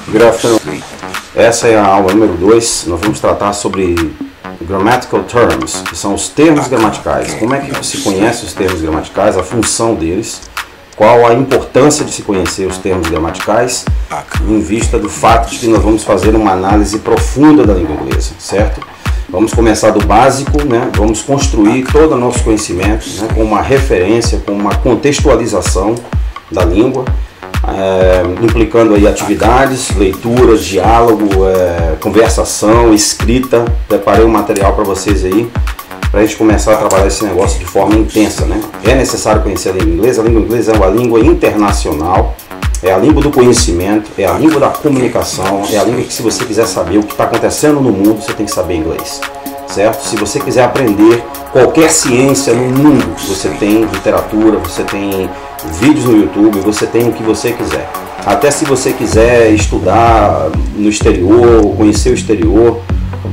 Good afternoon. Essa é a aula número 2. Nós vamos tratar sobre grammatical terms, que são os termos gramaticais. Como é que se conhece os termos gramaticais, a função deles, qual a importância de se conhecer os termos gramaticais, em vista do fato de que nós vamos fazer uma análise profunda da língua inglesa, certo? Vamos começar do básico, né? Vamos construir todo o nosso conhecimento, né? Com uma referência, com uma contextualização da língua, implicando aí atividades, leitura, diálogo, conversação, escrita. Preparei um material para vocês aí, para a gente começar a trabalhar esse negócio de forma intensa, né? É necessário conhecer a língua inglesa. A língua inglesa é uma língua internacional, é a língua do conhecimento, é a língua da comunicação, é a língua que, se você quiser saber o que está acontecendo no mundo, você tem que saber inglês, certo? Se você quiser aprender qualquer ciência no mundo, você tem literatura, você tem vídeos no YouTube, você tem o que você quiser. Até se você quiser estudar no exterior, conhecer o exterior,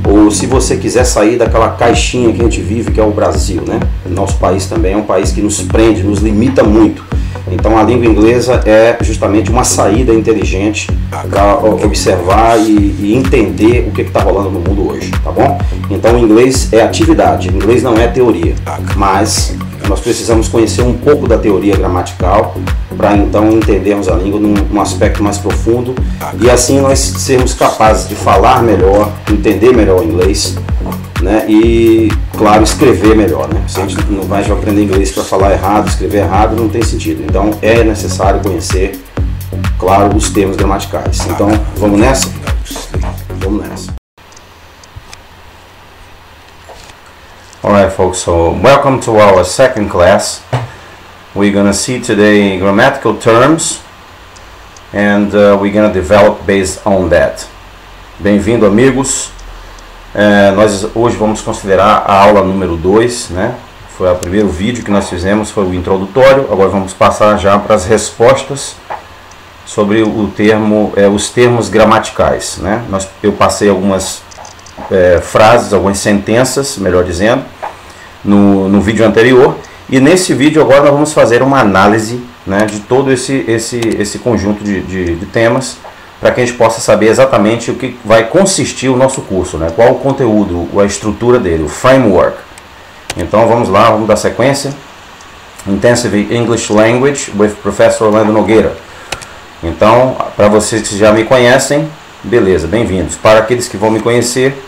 ou se você quiser sair daquela caixinha que a gente vive, que é o Brasil, né? Nosso país também é um país que nos prende, nos limita muito. Então a língua inglesa é justamente uma saída inteligente para observar e entender o que está rolando no mundo hoje, tá bom? Então o inglês é atividade, o inglês não é teoria, mas nós precisamos conhecer um pouco da teoria gramatical para então entendermos a língua num aspecto mais profundo e assim nós sermos capazes de falar melhor, entender melhor o inglês, né? E, claro, escrever melhor, né? Se a gente não vai aprender inglês para falar errado, escrever errado, não tem sentido. Então é necessário conhecer, claro, os termos gramaticais. Então vamos nessa? Vamos nessa. Alright folks, so welcome to our second class. We're gonna see today grammatical terms and we're gonna develop based on that. Bem-vindo, amigos. Nós hoje vamos considerar a aula número 2, né? Foi o primeiro vídeo que nós fizemos, foi o introdutório. Agora vamos passar já para as respostas sobre o termo, os termos gramaticais, né? Eu passei algumas frases, algumas sentenças, melhor dizendo, no vídeo anterior. E nesse vídeo agora nós vamos fazer uma análise, né, de todo esse conjunto de temas, para que a gente possa saber exatamente o que vai consistir o nosso curso, né? Qual o conteúdo, a estrutura dele, o framework. Então vamos lá, vamos dar sequência. Intensive English Language with Professor Orlando Nogueira. Então, para vocês que já me conhecem, beleza, bem-vindos. Para aqueles que vão me conhecer,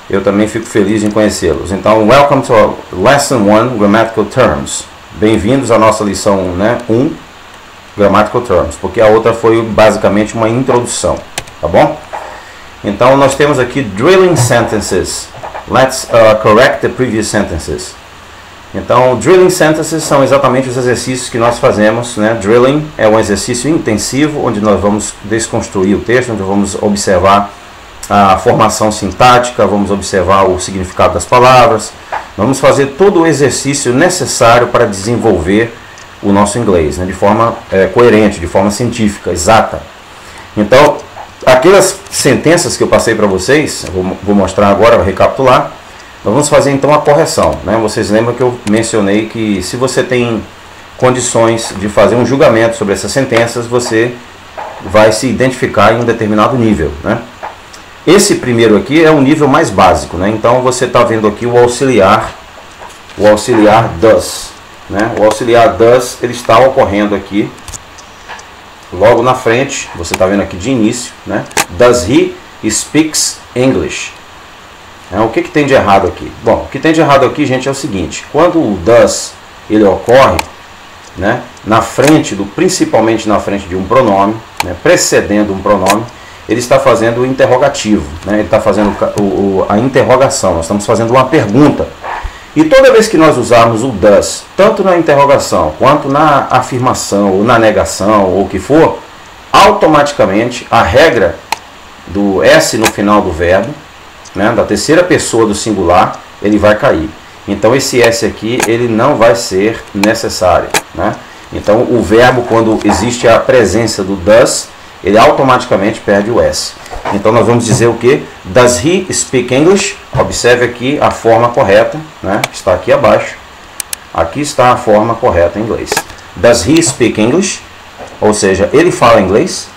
eu também fico feliz em conhecê-los. Então, welcome to Lesson 1, Grammatical Terms. Bem-vindos à nossa lição, né, 1, Grammatical Terms, porque a outra foi basicamente uma introdução, tá bom? Então nós temos aqui drilling sentences. Let's correct the previous sentences. Então drilling sentences são exatamente os exercícios que nós fazemos, né? Drilling é um exercício intensivo onde nós vamos desconstruir o texto, onde vamos observar a formação sintática, vamos observar o significado das palavras, vamos fazer todo o exercício necessário para desenvolver o nosso inglês, né, de forma coerente, de forma científica, exata. Então, aquelas sentenças que eu passei para vocês, eu vou mostrar agora, vou recapitular. Nós vamos fazer então a correção, né? Vocês lembram que eu mencionei que se você tem condições de fazer um julgamento sobre essas sentenças, você vai se identificar em um determinado nível, né? Esse primeiro aqui é o nível mais básico, né? Então você está vendo aqui o auxiliar does. Né? O auxiliar does, ele está ocorrendo aqui logo na frente, você está vendo aqui de início, né? Does he speaks English? O que tem de errado aqui? Bom, o que tem de errado aqui, gente, é o seguinte: quando o does ele ocorre, né, na frente principalmente na frente de um pronome, né, precedendo um pronome, ele está fazendo o interrogativo, né? Ele está fazendo a interrogação. Nós estamos fazendo uma pergunta. E toda vez que nós usarmos o does, tanto na interrogação, quanto na afirmação, ou na negação, ou o que for, automaticamente a regra do S no final do verbo, né, da terceira pessoa do singular, ele vai cair. Então esse S aqui, ele não vai ser necessário, né? Então o verbo, quando existe a presença do does, ele automaticamente perde o S. Então nós vamos dizer o que? Does he speak English? Observe aqui a forma correta, né? Está aqui abaixo. Aqui está a forma correta em inglês. Does he speak English? Ou seja, ele fala inglês?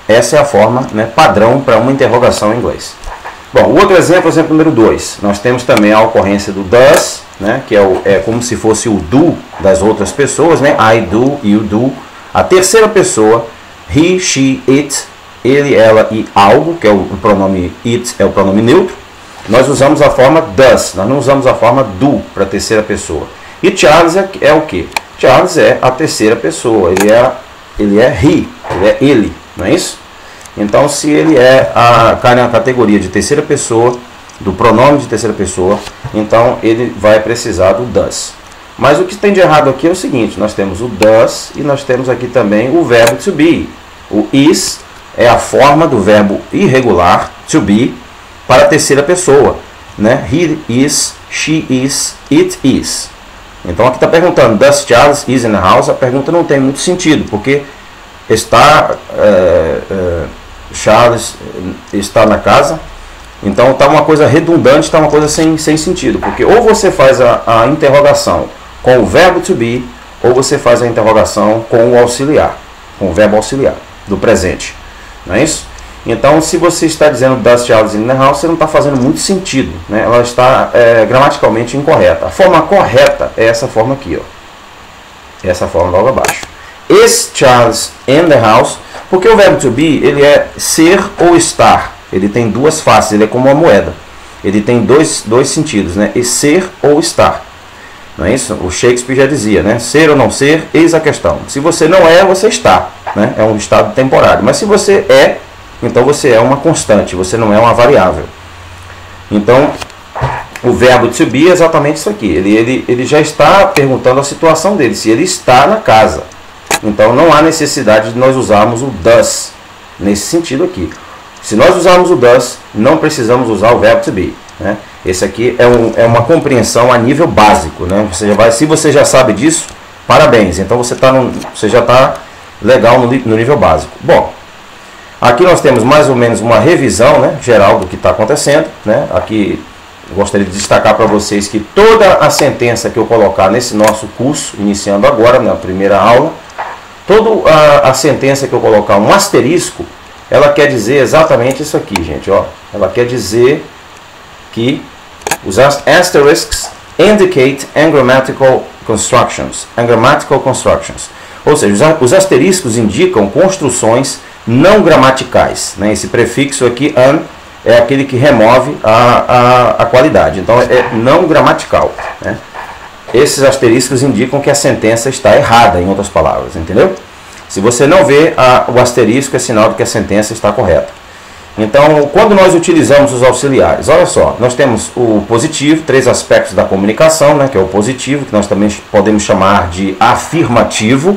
Essa é a forma, né, padrão para uma interrogação em inglês. Bom, o outro exemplo, exemplo número 2. Nós temos também a ocorrência do does, né, que é como se fosse o do das outras pessoas, né? I do, you do. A terceira pessoa, he, she, it, ele, ela e algo, que é o pronome it, é o pronome neutro. Nós usamos a forma does, nós não usamos a forma do para a terceira pessoa. E Charles é o que? Charles é a terceira pessoa, ele é he, ele é ele, não é isso? Então, se ele cai na categoria de terceira pessoa, do pronome de terceira pessoa, então ele vai precisar do does. Mas o que tem de errado aqui é o seguinte, nós temos o does e nós temos aqui também o verbo to be. O is é a forma do verbo irregular, to be, para a terceira pessoa, né? He is, she is, it is. Então aqui está perguntando, does Charles is in the house? A pergunta não tem muito sentido, porque Charles está na casa. Então está uma coisa redundante, está uma coisa sem sentido, porque ou você faz a interrogação com o verbo to be, ou você faz a interrogação com o auxiliar, com o verbo auxiliar do presente, não é isso? Então, se você está dizendo does Charles in the house, você não está fazendo muito sentido, né? Ela está gramaticalmente incorreta. A forma correta é essa forma aqui, ó. Essa forma logo abaixo. Is Charles in the house? Porque o verbo to be, ele é ser ou estar. Ele tem duas faces, ele é como uma moeda. Ele tem dois sentidos, né? E ser ou estar. Não é isso? O Shakespeare já dizia, né? Ser ou não ser, eis a questão. Se você não é, você está, né? É um estado temporário. Mas se você é, então você é uma constante, você não é uma variável. Então, o verbo to be é exatamente isso aqui. Ele já está perguntando a situação dele, se ele está na casa. Então, não há necessidade de nós usarmos o does nesse sentido aqui. Se nós usarmos o does, não precisamos usar o verbo to be, né? Esse aqui é uma compreensão a nível básico, né? Se você já sabe disso, parabéns. Então, você já está legal no nível básico. Bom, aqui nós temos mais ou menos uma revisão, né, geral do que está acontecendo, né? Aqui eu gostaria de destacar para vocês que toda a sentença que eu colocar nesse nosso curso, iniciando agora, na primeira aula, toda a sentença que eu colocar um asterisco, ela quer dizer exatamente isso aqui, gente. Ó. Ela quer dizer que os asterisks indicate ungrammatical constructions. Ou seja, os asteriscos indicam construções não gramaticais, né? Esse prefixo aqui, an, é aquele que remove a qualidade. Então, é não gramatical, né? Esses asteriscos indicam que a sentença está errada, em outras palavras, entendeu? Se você não vê o asterisco, é sinal de que a sentença está correta. Então, quando nós utilizamos os auxiliares, olha só, nós temos o positivo, 3 aspectos da comunicação, né, que é o positivo, que nós também podemos chamar de afirmativo.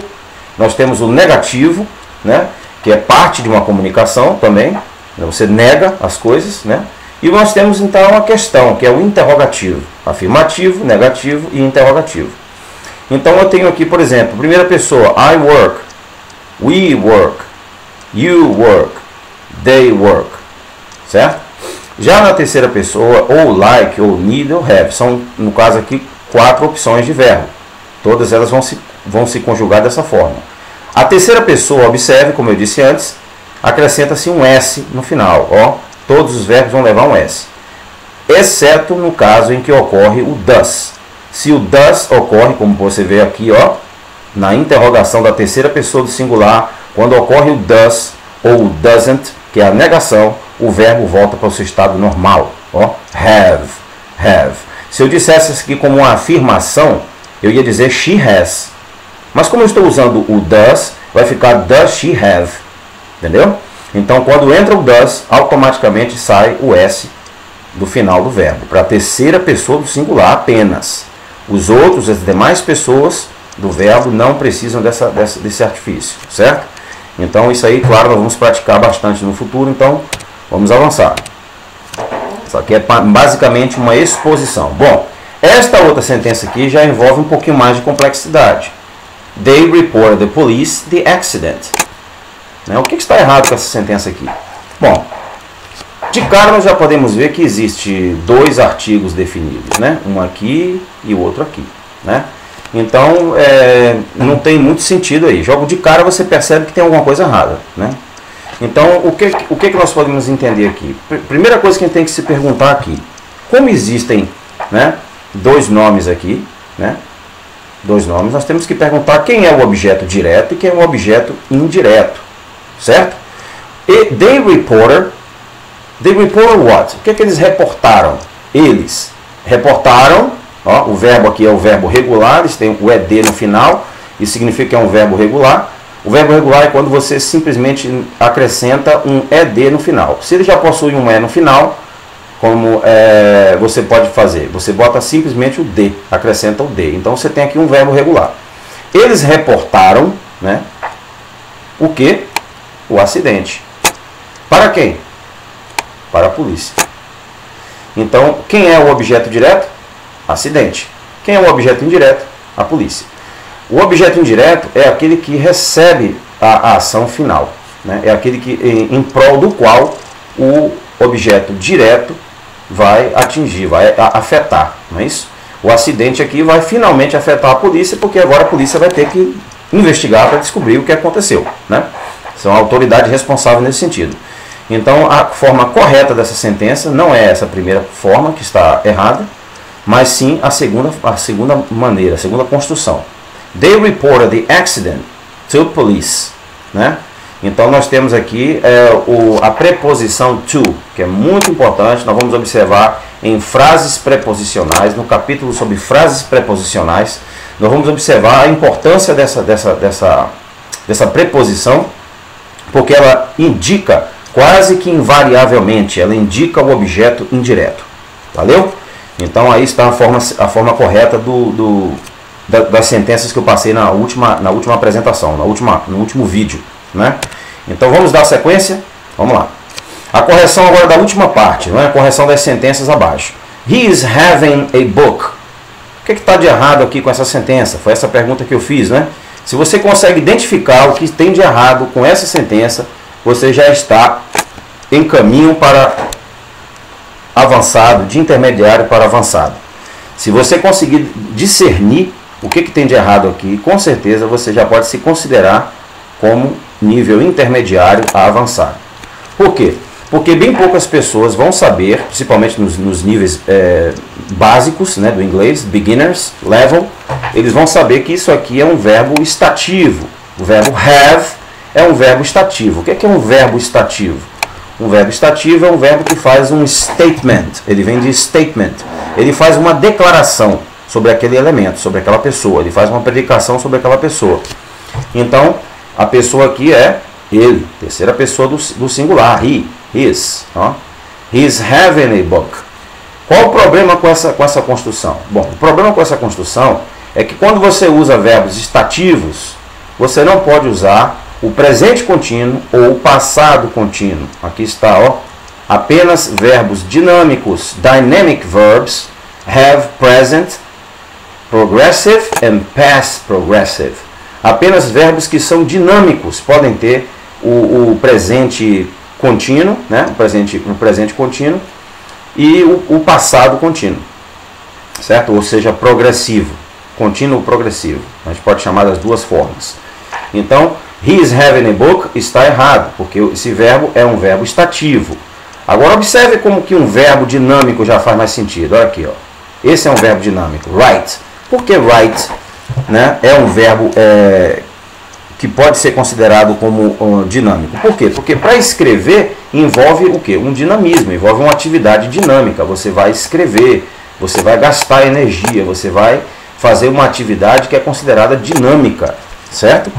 Nós temos o negativo, né, que é parte de uma comunicação também, você nega as coisas, né? E nós temos então a questão, que é o interrogativo, afirmativo, negativo e interrogativo. Então eu tenho aqui, por exemplo, primeira pessoa, I work, we work, you work, they work, certo? Já na terceira pessoa, ou like, ou need, ou have, são, no caso aqui, 4 opções de verbo. Todas elas vão se conjugar dessa forma. A terceira pessoa, observe, como eu disse antes, acrescenta-se um S no final. Ó, todos os verbos vão levar um S. Exceto no caso em que ocorre o does. Se o does ocorre, como você vê aqui, ó, na interrogação da terceira pessoa do singular, quando ocorre o does ou o doesn't, que é a negação, o verbo volta para o seu estado normal. Ó, have. Se eu dissesse isso aqui como uma afirmação, eu ia dizer she has. Mas como eu estou usando o does, vai ficar does she have. Entendeu? Então, quando entra o does, automaticamente sai o S do final do verbo, para a terceira pessoa do singular apenas. Os outros, as demais pessoas do verbo, não precisam desse artifício, certo? Então, isso aí, claro, nós vamos praticar bastante no futuro, então vamos avançar. Isso aqui é basicamente uma exposição. Bom, esta outra sentença aqui já envolve um pouquinho mais de complexidade. They report the police the accident. O que está errado com essa sentença aqui? Bom, de cara nós já podemos ver que existe 2 artigos definidos, né? Um aqui e o outro aqui, né? Então, não tem muito sentido aí. Jogo de cara você percebe que tem alguma coisa errada, né? Então, o que nós podemos entender aqui? Primeira coisa que a gente tem que se perguntar aqui, como existem, né, dois nomes aqui, né, dois nomes, nós temos que perguntar quem é o objeto direto e quem é o objeto indireto, certo? E they reported what? O que eles reportaram? Eles reportaram, ó, o verbo aqui é o verbo regular, eles têm o ed no final, isso significa que é um verbo regular. O verbo regular é quando você simplesmente acrescenta um ed no final. Se ele já possui um e no final, como você pode fazer? Você bota simplesmente o d, acrescenta o d. Então você tem aqui um verbo regular. Eles reportaram, né, o que? O acidente. Para quem? Para a polícia. Então, quem é o objeto direto? Acidente. Quem é o objeto indireto? A polícia. O objeto indireto é aquele que recebe a ação final, né? É aquele que, em prol do qual o objeto direto vai atingir, vai afetar, não é isso? O acidente aqui vai finalmente afetar a polícia, porque agora a polícia vai ter que investigar para descobrir o que aconteceu, né? São a autoridade responsável nesse sentido. Então, a forma correta dessa sentença não é essa primeira forma, que está errada, mas sim a segunda maneira, a segunda construção. They reported the accident to police, né? Então nós temos aqui a preposição to, que é muito importante. Nós vamos observar em frases preposicionais, no capítulo sobre frases preposicionais, nós vamos observar a importância dessa preposição, porque ela indica, quase que invariavelmente, ela indica o objeto indireto. Valeu? Então aí está a forma correta das sentenças que eu passei na última apresentação, no último vídeo, né? Então vamos dar sequência? Vamos lá. A correção agora da última parte, não é? A correção das sentenças abaixo. He is having a book. O que está de errado aqui com essa sentença? Foi essa pergunta que eu fiz, né? Se você consegue identificar o que tem de errado com essa sentença, você já está em caminho para avançado, de intermediário para avançado. Se você conseguir discernir o que tem de errado aqui, com certeza você já pode se considerar como nível intermediário a avançado. Por quê? Porque bem poucas pessoas vão saber, principalmente nos níveis básicos, né, do inglês, beginners level, eles vão saber que isso aqui é um verbo estativo. O verbo have é um verbo estativo. O que é um verbo estativo? Um verbo estativo é um verbo que faz um statement. Ele vem de statement. Ele faz uma declaração sobre aquele elemento, sobre aquela pessoa. Ele faz uma predicação sobre aquela pessoa. Então, a pessoa aqui é ele, terceira pessoa do singular, he, his. Ó. He's having a book. Qual o problema com essa construção? Bom, o problema com essa construção é que quando você usa verbos estativos, você não pode usar o presente contínuo ou o passado contínuo. Aqui está, ó, apenas verbos dinâmicos, dynamic verbs, have present, progressive and past progressive. Apenas verbos que são dinâmicos, podem ter o presente contínuo, né? o presente contínuo e o passado contínuo, certo? Ou seja, progressivo, contínuo progressivo. A gente pode chamar das duas formas. Então, he is having a book está errado, porque esse verbo é um verbo estativo. Agora observe como que um verbo dinâmico já faz mais sentido. Olha aqui, ó. Esse é um verbo dinâmico, write. Por que write, né, é um verbo que pode ser considerado como dinâmico? Por quê? Porque para escrever envolve o quê? Um dinamismo, envolve uma atividade dinâmica. Você vai escrever, você vai gastar energia, você vai fazer uma atividade que é considerada dinâmica, certo?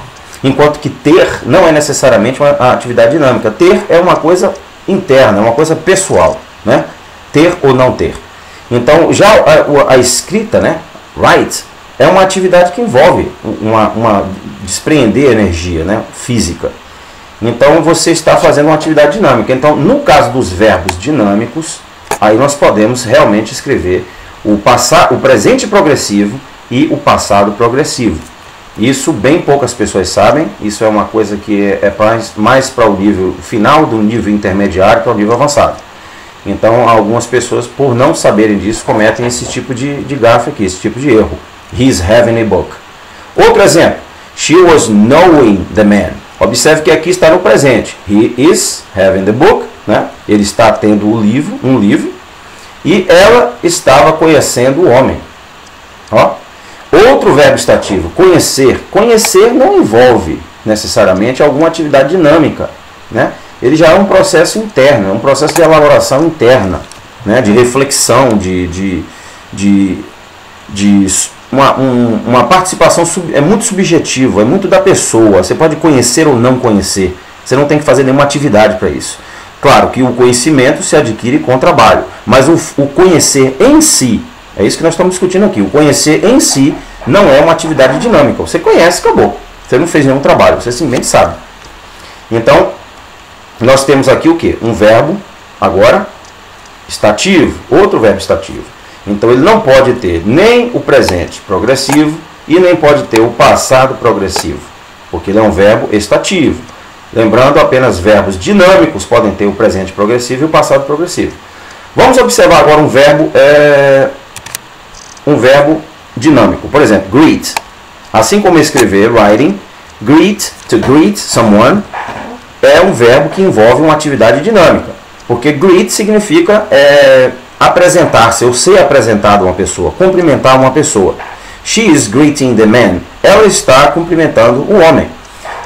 Enquanto que ter não é necessariamente uma atividade dinâmica. Ter é uma coisa interna, é uma coisa pessoal, né? Ter ou não ter. Então, já a escrita, né? Write, é uma atividade que envolve uma despreender energia, né? Física. Então, você está fazendo uma atividade dinâmica. Então, no caso dos verbos dinâmicos, aí nós podemos realmente escrever o presente progressivo e o passado progressivo. Isso bem poucas pessoas sabem. Isso é uma coisa que é mais para o nível final do nível intermediário para o nível avançado. Então, algumas pessoas, por não saberem disso, cometem esse tipo de gafe aqui, esse tipo de erro. He's having a book. Outro exemplo. She was knowing the man. Observe que aqui está no presente. He is having the book, né? Ele está tendo um livro, e ela estava conhecendo o homem. Ó. Outro verbo estativo, conhecer. Conhecer não envolve necessariamente alguma atividade dinâmica, né? Ele já é um processo interno, é um processo de elaboração interna, né? De reflexão, uma participação é muito subjetiva, é muito da pessoa. Você pode conhecer ou não conhecer. Você não tem que fazer nenhuma atividade para isso. Claro que o conhecimento se adquire com trabalho, mas o conhecer em si, é isso que nós estamos discutindo aqui. O conhecer em si não é uma atividade dinâmica. Você conhece, acabou. Você não fez nenhum trabalho, você simplesmente sabe. Então, nós temos aqui o que? Um verbo, agora, estativo, outro verbo estativo. Então ele não pode ter nem o presente progressivo e nem pode ter o passado progressivo, porque ele é um verbo estativo. Lembrando, apenas verbos dinâmicos podem ter o presente progressivo e o passado progressivo. Vamos observar agora um verbo dinâmico. Por exemplo, greet. Assim como escrever writing, greet, to greet someone, é um verbo que envolve uma atividade dinâmica, porque greet significa apresentar-se ou ser apresentado a uma pessoa, cumprimentar uma pessoa. She is greeting the man. Ela está cumprimentando o homem.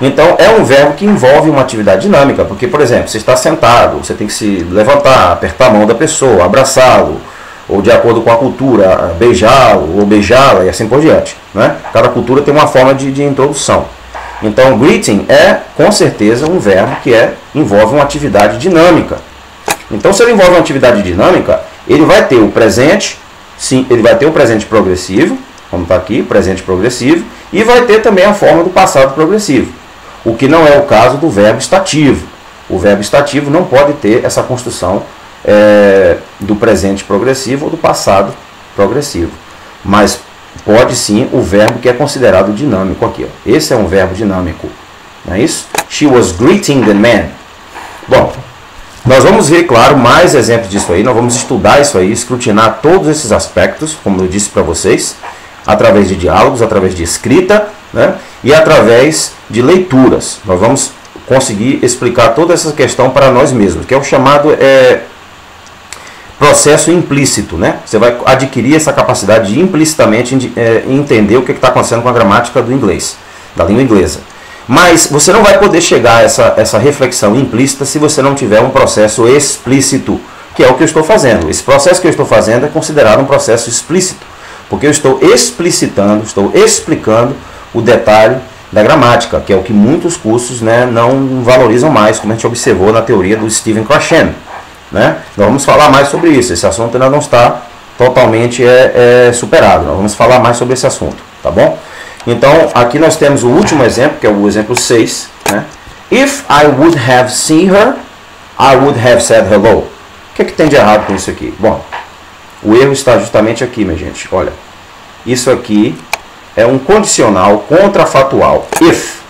Então é um verbo que envolve uma atividade dinâmica, porque, por exemplo, você está sentado, você tem que se levantar, apertar a mão da pessoa, abraçá-lo, ou de acordo com a cultura, beijá-lo ou beijá-la e assim por diante, né? Cada cultura tem uma forma de introdução. Então, greeting é, com certeza, um verbo que envolve uma atividade dinâmica. Então, se ele envolve uma atividade dinâmica, ele vai ter o presente, sim, ele vai ter o presente progressivo, como está aqui, presente progressivo, e vai ter também a forma do passado progressivo, o que não é o caso do verbo estativo. O verbo estativo não pode ter essa construção do presente progressivo ou do passado progressivo, mas pode sim o verbo que é considerado dinâmico aqui. Ó. Esse é um verbo dinâmico, não é isso? She was greeting the man. Bom, nós vamos ver, claro, mais exemplos disso aí. Nós vamos estudar isso aí, escrutinar todos esses aspectos, como eu disse para vocês, através de diálogos, através de escrita, né? E através de leituras. Nós vamos conseguir explicar toda essa questão para nós mesmos, que é o chamado processo implícito, né? Você vai adquirir essa capacidade de implicitamente entender o que está acontecendo com a gramática do inglês, da língua inglesa. Mas você não vai poder chegar a essa reflexão implícita se você não tiver um processo explícito, que é o que eu estou fazendo. Esse processo que eu estou fazendo é considerado um processo explícito, porque eu estou explicitando, estou explicando o detalhe da gramática, que é o que muitos cursos, né, não valorizam mais, como a gente observou na teoria do Stephen Krashen. Né? Nós vamos falar mais sobre isso. Esse assunto ainda não está totalmente superado. Nós vamos falar mais sobre esse assunto, tá bom? Então, aqui nós temos o último exemplo, que é o exemplo 6. Né? If I would have seen her, I would have said hello. O que tem de errado com isso aqui? Bom, o erro está justamente aqui, minha gente. Olha, isso aqui é um condicional contrafatual. If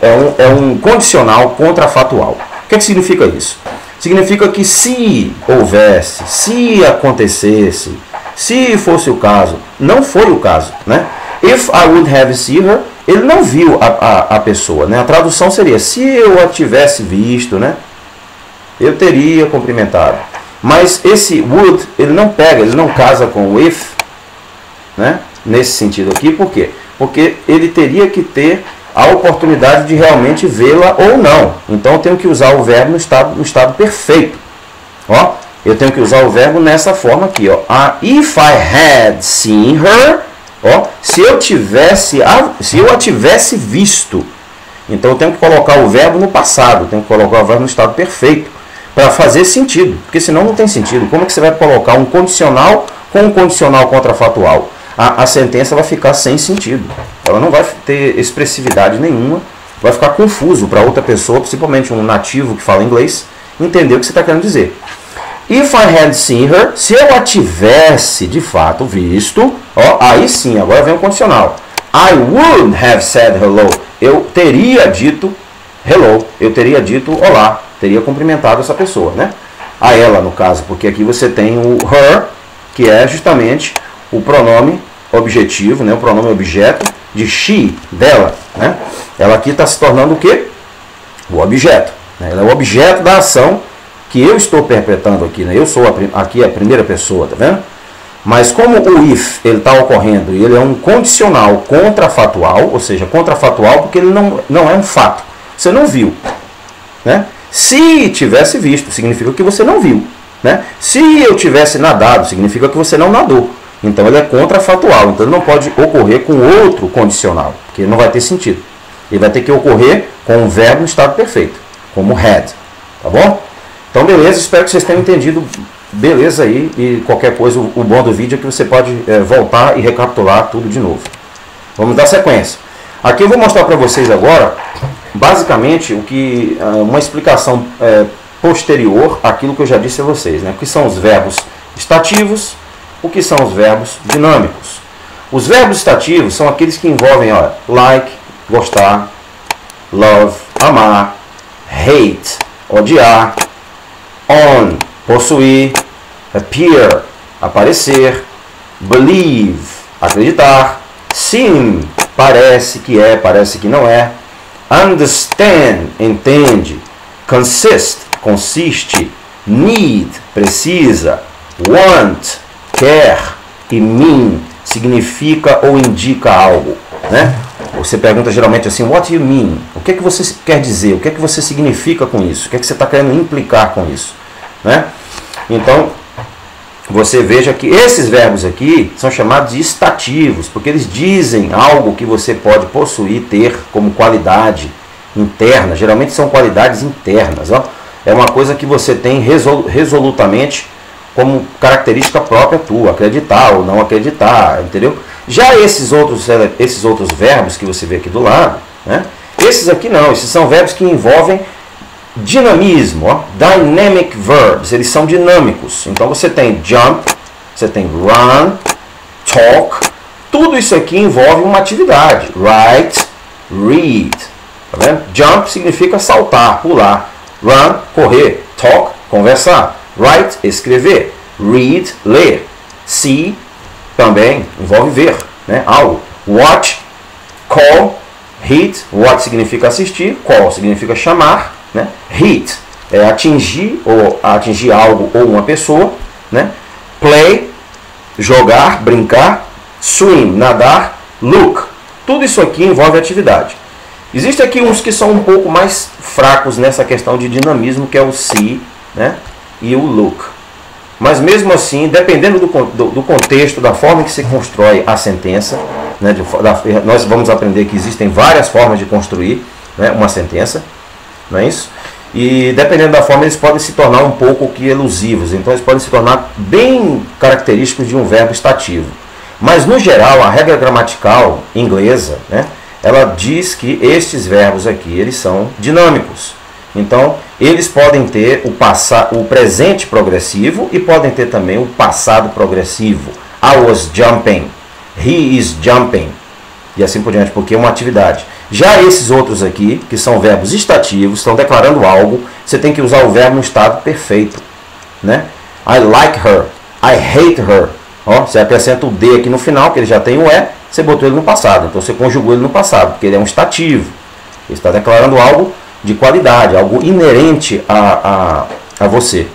é um condicional contrafatual. O que significa isso? Significa que se houvesse, se acontecesse, se fosse o caso, não foi o caso, né? If I would have seen her, ele não viu a pessoa, né? A tradução seria, se eu a tivesse visto, né? Eu teria cumprimentado. Mas esse would, ele não pega, ele não casa com o if, né? Nesse sentido aqui, por quê? Porque ele teria que ter a oportunidade de realmente vê-la ou não. Então eu tenho que usar o verbo no estado perfeito. Ó, eu tenho que usar o verbo nessa forma aqui, ó. If I had seen her, ó, se eu a tivesse visto. Então eu tenho que colocar o verbo no passado, tenho que colocar o verbo no estado perfeito para fazer sentido, porque senão não tem sentido. Como é que você vai colocar um condicional com um condicional contrafatual? A sentença vai ficar sem sentido. Ela não vai ter expressividade nenhuma, vai ficar confuso para outra pessoa, principalmente um nativo que fala inglês, entender o que você está querendo dizer. If I had seen her, se eu a tivesse de fato visto, ó, aí sim, agora vem o condicional. I would have said hello. Eu teria dito hello, eu teria dito olá, teria cumprimentado essa pessoa, né? A ela, no caso, porque aqui você tem o her, que é justamente o pronome objetivo, né, o pronome objeto, de she, dela, né? Ela aqui está se tornando o quê? O objeto. Né? Ela é o objeto da ação que eu estou perpetrando aqui, né? Eu sou aqui a primeira pessoa, tá vendo? Mas como o if ele está ocorrendo e ele é um condicional contrafatual, ou seja, contrafatual porque ele não é um fato. Você não viu, né? Se tivesse visto, significa que você não viu, né? Se eu tivesse nadado, significa que você não nadou. Então ele é contrafatual, então ele não pode ocorrer com outro condicional, porque não vai ter sentido. Ele vai ter que ocorrer com um verbo no estado perfeito, como had, tá bom? Então beleza, espero que vocês tenham entendido. Beleza aí, e qualquer coisa, o bom do vídeo é que você pode voltar e recapitular tudo de novo. Vamos dar sequência. Aqui eu vou mostrar para vocês agora, basicamente, uma explicação posterior àquilo que eu já disse a vocês, né? O que são os verbos estativos, o que são os verbos dinâmicos. Os verbos estativos são aqueles que envolvem, ó, like, gostar, love, amar, hate, odiar, own, possuir, appear, aparecer, believe, acreditar, seem, parece que é, parece que não é, understand, entende, consist, consiste, need, precisa, want, quer, e mean, significa ou indica algo, né? Você pergunta geralmente assim, what do you mean? O que é que você quer dizer? O que é que você significa com isso? O que é que você está querendo implicar com isso? Né? Então, você veja que esses verbos aqui são chamados de estativos, porque eles dizem algo que você pode possuir, ter como qualidade interna. Geralmente são qualidades internas. Ó. É uma coisa que você tem resolutamente como característica própria tua, acreditar ou não acreditar, entendeu? Já esses outros verbos que você vê aqui do lado, né? Esses aqui não, esses são verbos que envolvem dinamismo, ó, dynamic verbs, eles são dinâmicos. Então você tem jump, você tem run, talk, tudo isso aqui envolve uma atividade. Write, read, tá vendo? Jump significa saltar, pular. Run, correr. Talk, conversar. Write, escrever. Read, ler. See, também envolve ver, né? Algo. Watch, call, hit. Watch significa assistir, call significa chamar. Né? Hit é atingir algo ou uma pessoa, né? Play, jogar, brincar, swim, nadar, look. Tudo isso aqui envolve atividade. Existem aqui uns que são um pouco mais fracos nessa questão de dinamismo, que é o see, né? E o look. Mas mesmo assim, dependendo do contexto, da forma que se constrói a sentença, né? Nós vamos aprender que existem várias formas de construir, né, uma sentença. Não é isso? E dependendo da forma, eles podem se tornar um pouco elusivos. Então eles podem se tornar bem característicos de um verbo estativo. Mas no geral, a regra gramatical inglesa, né, ela diz que estes verbos aqui, eles são dinâmicos. Então eles podem ter o presente progressivo e podem ter também o passado progressivo. I was jumping, he is jumping, e assim por diante, porque é uma atividade. Já esses outros aqui, que são verbos estativos, estão declarando algo, você tem que usar o verbo no estado perfeito, né? I like her, I hate her. Ó, você acrescenta o D aqui no final, que ele já tem o E, você botou ele no passado. Então você conjugou ele no passado, porque ele é um estativo. Ele está declarando algo de qualidade, algo inerente a você.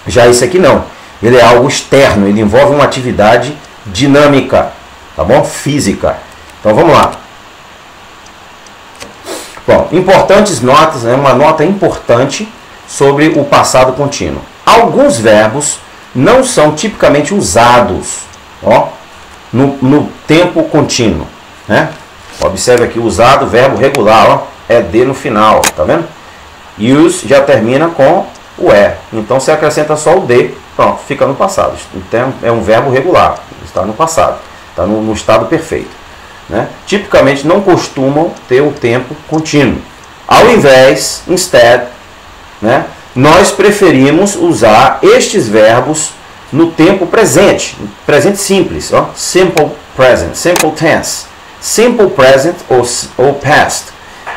Já esse aqui não. Ele é algo externo, ele envolve uma atividade dinâmica, tá bom? Física. Então vamos lá. Bom, importantes notas, né? Uma nota importante sobre o passado contínuo. Alguns verbos não são tipicamente usados, ó, no tempo contínuo, né? Observe aqui, usado, verbo regular, ó, é D no final, tá vendo? Use já termina com o E, então você acrescenta só o D, pronto, fica no passado. Então é um verbo regular, está no passado, está no estado perfeito. Né? Tipicamente não costumam ter o tempo contínuo. Ao invés, instead, né, nós preferimos usar estes verbos no tempo presente, presente simples, ó, simple present, simple tense, simple present ou past.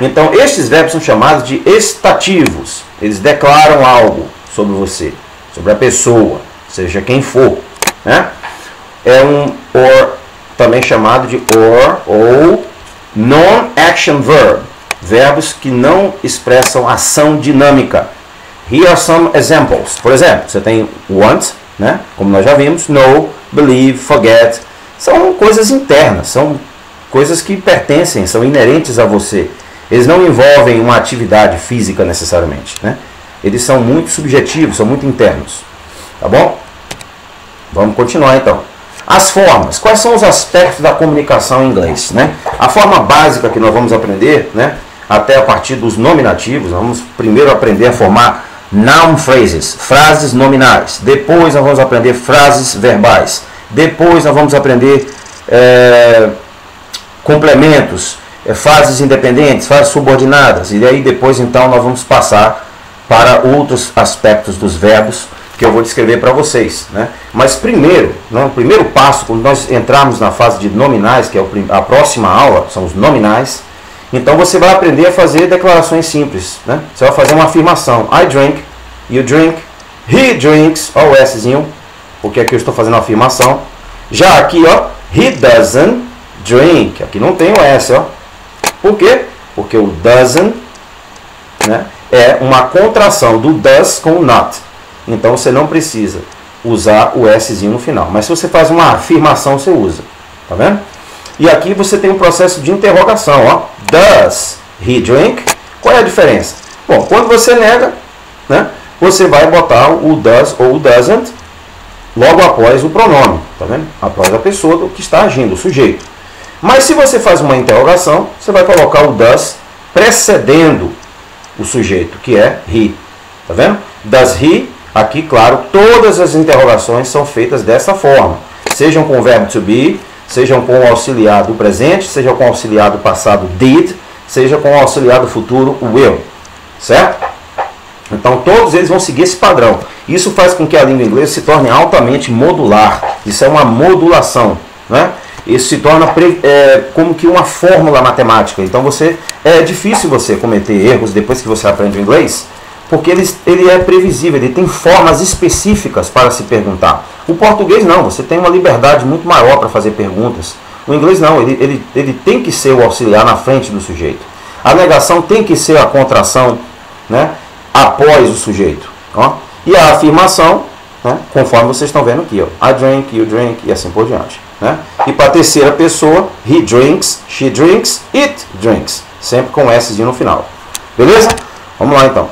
Então estes verbos são chamados de estativos. Eles declaram algo sobre você, sobre a pessoa, seja quem for, né? É um or também chamado de or ou non-action verb, verbos que não expressam ação dinâmica. Here are some examples. Por exemplo, você tem want, né? Como nós já vimos, know, believe, forget. São coisas internas, são coisas que pertencem, são inerentes a você. Eles não envolvem uma atividade física necessariamente, né? Eles são muito subjetivos, são muito internos. Tá bom? Vamos continuar então. As formas. Quais são os aspectos da comunicação em inglês, né? A forma básica que nós vamos aprender, né? Até a partir dos nominativos, nós vamos primeiro aprender a formar noun phrases, frases nominais. Depois nós vamos aprender frases verbais. Depois nós vamos aprender complementos, frases independentes, frases subordinadas. E aí depois então nós vamos passar para outros aspectos dos verbos que eu vou descrever para vocês, né? Mas primeiro, né, o primeiro passo, quando nós entrarmos na fase de nominais, que é a próxima aula, são os nominais, então você vai aprender a fazer declarações simples, né? Você vai fazer uma afirmação: I drink, you drink, he drinks, ó o Szinho, porque aqui eu estou fazendo uma afirmação. Já aqui, ó, he doesn't drink, aqui não tem o S, ó. Por quê? Porque o doesn't, né, é uma contração do does com o not. Então você não precisa usar o Szinho no final. Mas se você faz uma afirmação, você usa. Tá vendo? E aqui você tem um processo de interrogação. Ó. Does he drink? Qual é a diferença? Bom, quando você nega, né, você vai botar o does ou o doesn't logo após o pronome. Tá vendo? Após a pessoa que está agindo, o sujeito. Mas se você faz uma interrogação, você vai colocar o does precedendo o sujeito, que é he. Tá vendo? Does he? Aqui, claro, todas as interrogações são feitas dessa forma. Sejam com o verbo to be, sejam com o auxiliar do presente, seja com o auxiliar do passado did, seja com o auxiliar do futuro will. Certo? Então todos eles vão seguir esse padrão. Isso faz com que a língua inglesa se torne altamente modular. Isso é uma modulação, né? Isso se torna como que uma fórmula matemática. Então é difícil você cometer erros depois que você aprende o inglês, porque ele é previsível, ele tem formas específicas para se perguntar. O português não, você tem uma liberdade muito maior para fazer perguntas. O inglês não, ele tem que ser o auxiliar na frente do sujeito. A negação tem que ser a contração, né, após o sujeito. Ó. E a afirmação, né, conforme vocês estão vendo aqui, ó, I drink, you drink e assim por diante. Né? E para a terceira pessoa, he drinks, she drinks, it drinks. Sempre com Szinho no final. Beleza? Vamos lá então.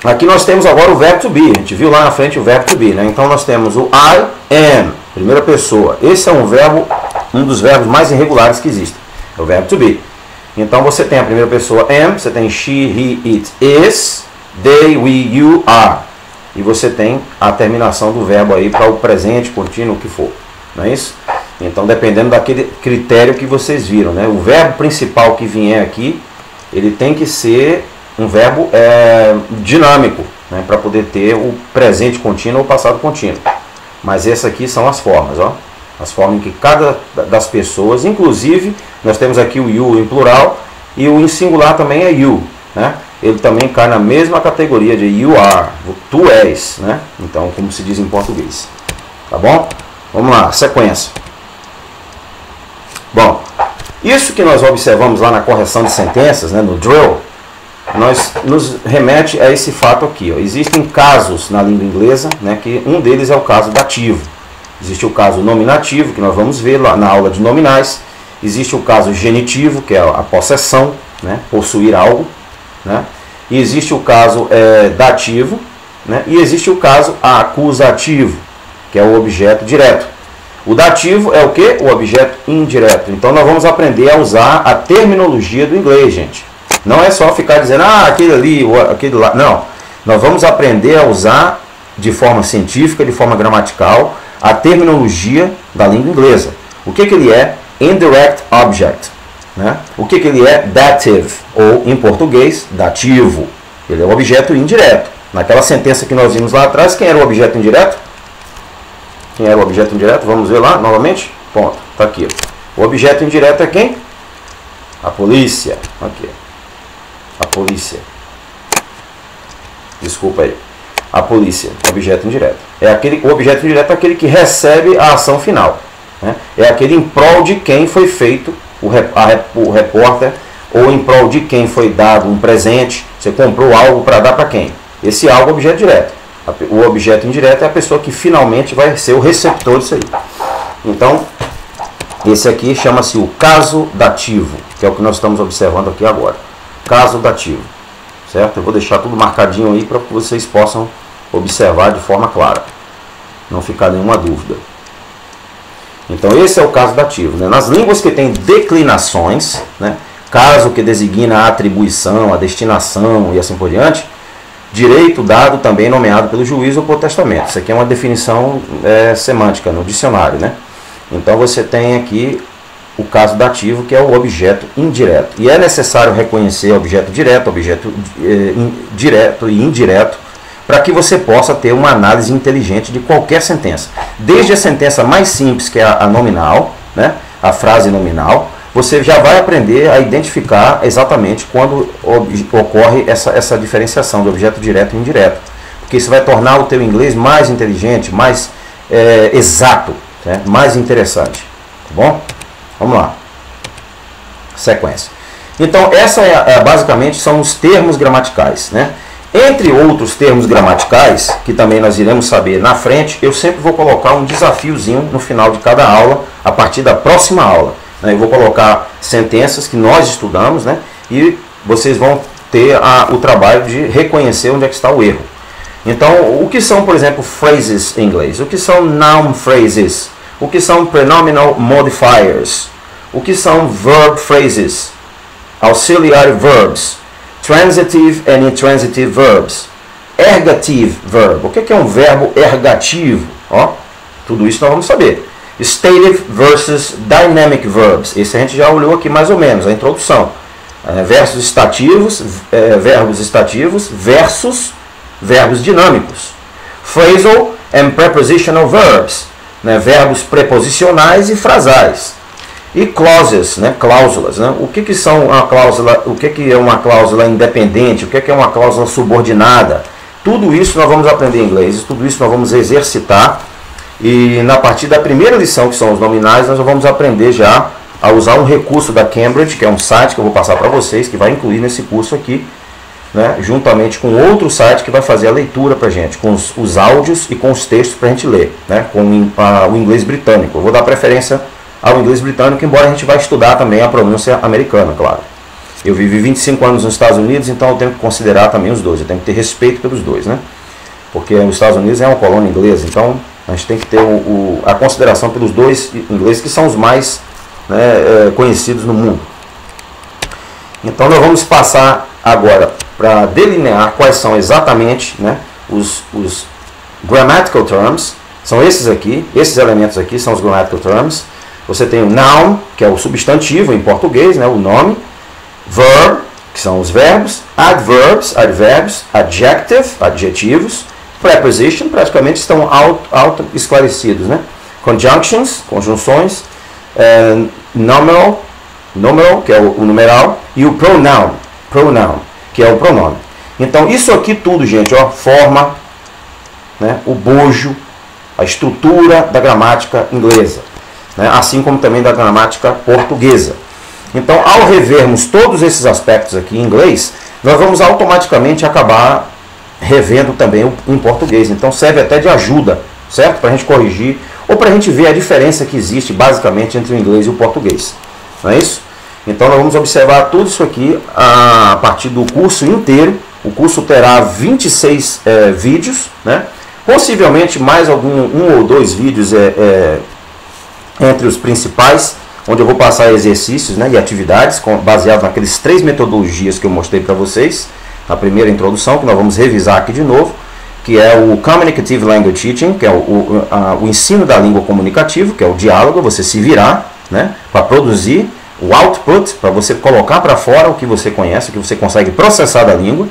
Aqui nós temos agora o verbo to be. A gente viu lá na frente o verbo to be, né? Então nós temos o I am, primeira pessoa. Esse é um dos verbos mais irregulares que existem. É o verbo to be. Então você tem a primeira pessoa am, você tem she, he, it, is, they, we, you, are. E você tem a terminação do verbo aí para o presente, contínuo, o que for. Não é isso? Então dependendo daquele critério que vocês viram, né? O verbo principal que vier aqui, ele tem que ser um verbo dinâmico, né, para poder ter o presente contínuo ou o passado contínuo. Mas essas aqui são as formas, ó, as formas em que cada das pessoas, inclusive nós temos aqui o you em plural e o em singular também é you, né? Ele também cai na mesma categoria de you are, tu és, né? Então, como se diz em português. Tá bom? Vamos lá, sequência. Bom, isso que nós observamos lá na correção de sentenças, né, no drill, nos remete a esse fato aqui. Ó. Existem casos na língua inglesa, né, que um deles é o caso dativo. Existe o caso nominativo, que nós vamos ver lá na aula de nominais. Existe o caso genitivo, que é a possessão, né, possuir algo. Né? E existe o caso dativo, né, e existe o caso acusativo, que é o objeto direto. O dativo é o que? O objeto indireto. Então nós vamos aprender a usar a terminologia do inglês, gente. Não é só ficar dizendo, aquele ali, aquele lá. Não. Nós vamos aprender a usar de forma científica, de forma gramatical, a terminologia da língua inglesa. O que ele é? Indirect object. Né? O que ele é? Dative. Ou, em português, dativo. Ele é o objeto indireto. Naquela sentença que nós vimos lá atrás, quem era o objeto indireto? Quem era o objeto indireto? Vamos ver lá novamente? Ponto. Está aqui. O objeto indireto é quem? A polícia. Aqui. A polícia. Desculpa aí. A polícia. Objeto indireto. O objeto indireto é aquele que recebe a ação final. né? É aquele em prol de quem foi feito o repórter, ou em prol de quem foi dado um presente. Você comprou algo para dar para quem? Esse algo é objeto direto. O objeto indireto é a pessoa que finalmente vai ser o receptor disso aí. Então, esse aqui chama-se o caso dativo, que é o que nós estamos observando aqui agora. Caso dativo, certo? Eu vou deixar tudo marcadinho aí para que vocês possam observar de forma clara, não ficar nenhuma dúvida. Então esse é o caso dativo, né? Nas línguas que tem declinações, né? Caso que designa a atribuição, a destinação e assim por diante, direito dado também nomeado pelo juiz ou por testamento. Isso aqui é uma definição semântica no dicionário, né? Então você tem aqui o caso dativo, que é o objeto indireto. E é necessário reconhecer objeto direto, objeto direto e indireto, para que você possa ter uma análise inteligente de qualquer sentença. Desde a sentença mais simples, que é a nominal, né, a frase nominal, você já vai aprender a identificar exatamente quando ocorre essa diferenciação de objeto direto e indireto. Porque isso vai tornar o teu inglês mais inteligente, mais exato, né, mais interessante. Tá bom? Vamos lá. Sequência. Então, essa basicamente são os termos gramaticais, né? Entre outros termos gramaticais, que também nós iremos saber na frente, eu sempre vou colocar um desafiozinho no final de cada aula, a partir da próxima aula. Eu vou colocar sentenças que nós estudamos, né? E vocês vão ter o trabalho de reconhecer onde é que está o erro. Então, o que são, por exemplo, phrases em inglês? O que são noun phrases? O que são pronominal modifiers? O que são verb phrases? Auxiliary verbs? Transitive and intransitive verbs. Ergative verb. O que é um verbo ergativo? Ó, tudo isso nós vamos saber. Stative versus dynamic verbs. Esse a gente já olhou aqui mais ou menos, a introdução. Verbos estativos versus verbos dinâmicos. Phrasal and prepositional verbs. Verbos preposicionais e frasais. E clauses, cláusulas. O que são uma cláusula? O que é uma cláusula independente? O que é uma cláusula subordinada? Tudo isso nós vamos aprender em inglês, tudo isso nós vamos exercitar. E na partir da primeira lição, que são os nominais, nós vamos aprender já a usar um recurso da Cambridge, que é um site que eu vou passar para vocês, que vai incluir nesse curso aqui, né, juntamente com outro site que vai fazer a leitura para a gente, com os áudios e com os textos para a gente ler, né, com o inglês britânico. Eu vou dar preferência ao inglês britânico, embora a gente vai estudar também a pronúncia americana, claro. Eu vivi 25 anos nos Estados Unidos, então eu tenho que considerar também os dois, eu tenho que ter respeito pelos dois, né? Porque os Estados Unidos é uma colônia inglesa, então a gente tem que ter a consideração pelos dois ingleses, que são os mais, né, conhecidos no mundo. Então nós vamos passar agora para delinear quais são exatamente, né, os grammatical terms. São esses aqui, esses elementos aqui são os grammatical terms. Você tem o noun, que é o substantivo em português, né, o nome. Verb, que são os verbos. Adverbs, advérbios. Adjective, adjetivos. Preposition, praticamente estão auto-esclarecidos, né? Conjunctions, conjunções. Nominal, que é o numeral. E o pronoun, que é o pronome. Então, isso aqui tudo, gente, ó, forma, né, o bojo, a estrutura da gramática inglesa, né, assim como também da gramática portuguesa. Então, ao revermos todos esses aspectos aqui em inglês, nós vamos automaticamente acabar revendo também em português. Então, serve até de ajuda, certo? Para a gente corrigir ou para a gente ver a diferença que existe basicamente entre o inglês e o português. Não é isso? Então, nós vamos observar tudo isso aqui a partir do curso inteiro. O curso terá 26 vídeos, né? Possivelmente mais um ou dois vídeos entre os principais, onde eu vou passar exercícios, né, e atividades baseados naqueles 3 metodologias que eu mostrei para vocês na primeira introdução, que nós vamos revisar aqui de novo, que é o Communicative Language Teaching, que é o ensino da língua comunicativa, que é o diálogo, você se virar, né, para produzir o output, para você colocar para fora o que você conhece, o que você consegue processar da língua,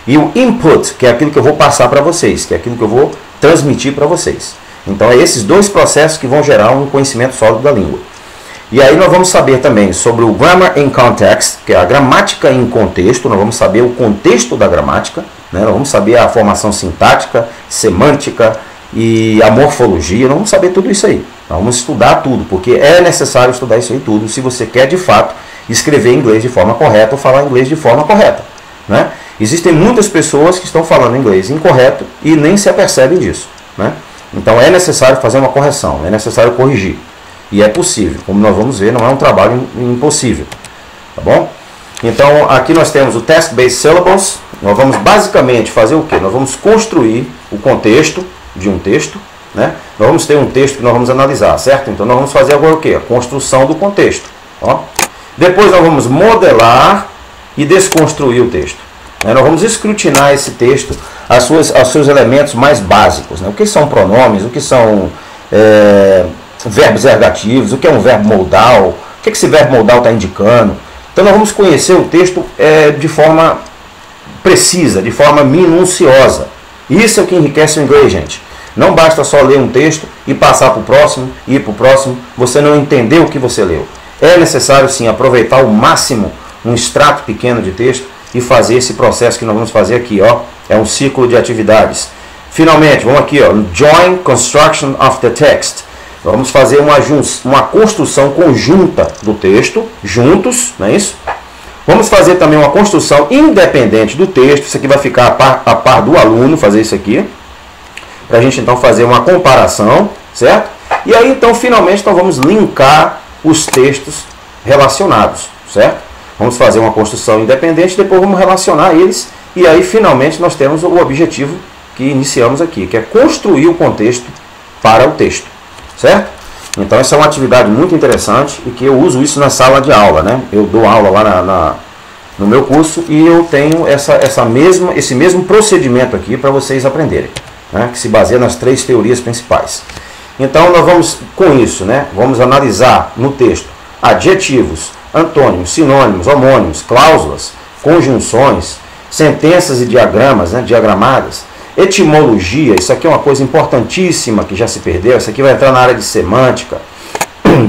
e o input, que é aquilo que eu vou passar para vocês, que é aquilo que eu vou transmitir para vocês. Então, é esses dois processos que vão gerar um conhecimento sólido da língua. E aí nós vamos saber também sobre o Grammar in Context, que é a gramática em contexto. Nós vamos saber o contexto da gramática, né? Nós vamos saber a formação sintática, semântica e a morfologia, nós vamos saber tudo isso aí. Nós vamos estudar tudo, porque é necessário estudar isso aí tudo se você quer de fato escrever inglês de forma correta ou falar inglês de forma correta, né? Existem muitas pessoas que estão falando inglês incorreto e nem se apercebem disso, né? Então é necessário fazer uma correção, é necessário corrigir. E é possível, como nós vamos ver, não é um trabalho impossível, tá bom? Então aqui nós temos o Text-Based Syllables. Nós vamos basicamente fazer o quê? Nós vamos construir o contexto de um texto, né? Nós vamos ter um texto que nós vamos analisar, certo? Então nós vamos fazer agora o quê? A construção do contexto, ó. Depois nós vamos modelar e desconstruir o texto, né? Nós vamos escrutinar esse texto, os seus elementos mais básicos, né? O que são pronomes, o que são verbos ergativos, o que é um verbo modal, o que esse verbo modal está indicando. Então nós vamos conhecer o texto de forma precisa, de forma minuciosa. Isso é o que enriquece o inglês, gente. Não basta só ler um texto e passar para o próximo, ir para o próximo, você não entendeu o que você leu. É necessário sim aproveitar ao máximo um extrato pequeno de texto e fazer esse processo que nós vamos fazer aqui, ó. É um ciclo de atividades. Finalmente, vamos aqui, ó, Joint Construction of the Text. Vamos fazer uma construção conjunta do texto, juntos, não é isso? Vamos fazer também uma construção independente do texto. Isso aqui vai ficar a par do aluno, fazer isso aqui, para a gente então fazer uma comparação, certo? E aí então finalmente nós vamos linkar os textos relacionados, certo? Vamos fazer uma construção independente, depois vamos relacionar eles, e aí finalmente nós temos o objetivo que iniciamos aqui, que é construir o contexto para o texto, certo? Então essa é uma atividade muito interessante e que eu uso isso na sala de aula, né? Eu dou aula lá no meu curso e eu tenho esse mesmo procedimento aqui para vocês aprenderem, né? Que se baseia nas 3 teorias principais. Então nós vamos com isso, né? Vamos analisar no texto adjetivos, antônimos, sinônimos, homônimos, cláusulas, conjunções, sentenças e diagramas, né? Diagramadas. Etimologia, isso aqui é uma coisa importantíssima que já se perdeu. Isso aqui vai entrar na área de semântica,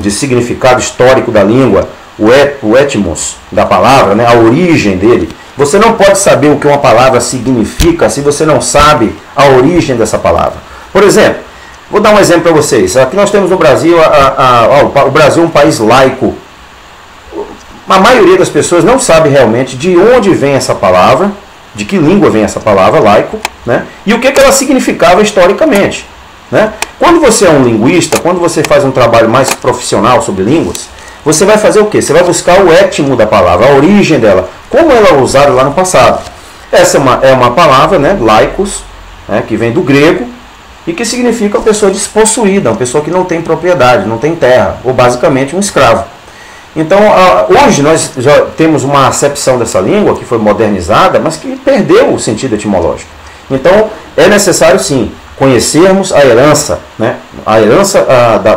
de significado histórico da língua, o etmos da palavra, né, a origem dele. Você não pode saber o que uma palavra significa se você não sabe a origem dessa palavra. Por exemplo, vou dar um exemplo para vocês. Aqui nós temos no Brasil, o Brasil é um país laico. A maioria das pessoas não sabe realmente de onde vem essa palavra, de que língua vem essa palavra laico, né? E o que ela significava historicamente, né? Quando você é um linguista, quando você faz um trabalho mais profissional sobre línguas, você vai fazer o quê? Você vai buscar o etmo da palavra, a origem dela, como ela é usada lá no passado. Essa é uma palavra, né, laicos, né, que vem do grego e que significa uma pessoa despossuída, uma pessoa que não tem propriedade, não tem terra, ou basicamente um escravo. Então, hoje nós já temos uma acepção dessa língua que foi modernizada, mas que perdeu o sentido etimológico. Então, é necessário sim conhecermos a herança, né? A herança